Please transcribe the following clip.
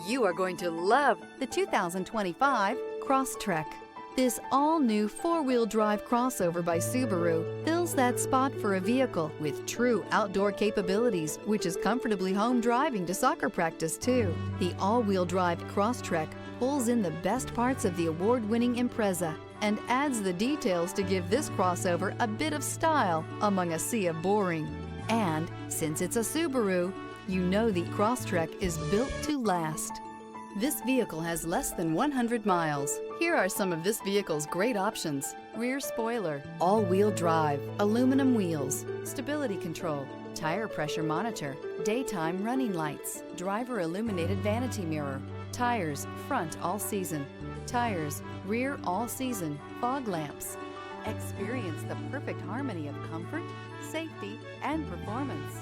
You are going to love the 2025 Crosstrek. This all-new four-wheel drive crossover by Subaru fills that spot for a vehicle with true outdoor capabilities, which is comfortably home driving to soccer practice too. The all-wheel drive Crosstrek pulls in the best parts of the award-winning Impreza and adds the details to give this crossover a bit of style among a sea of boring. And since it's a Subaru, you know the Crosstrek is built to last. This vehicle has less than 100 miles. Here are some of this vehicle's great options: rear spoiler, all-wheel drive, aluminum wheels, stability control, tire pressure monitor, daytime running lights, driver illuminated vanity mirror, tires front all season, tires rear all season, fog lamps. Experience the perfect harmony of comfort, safety, and performance.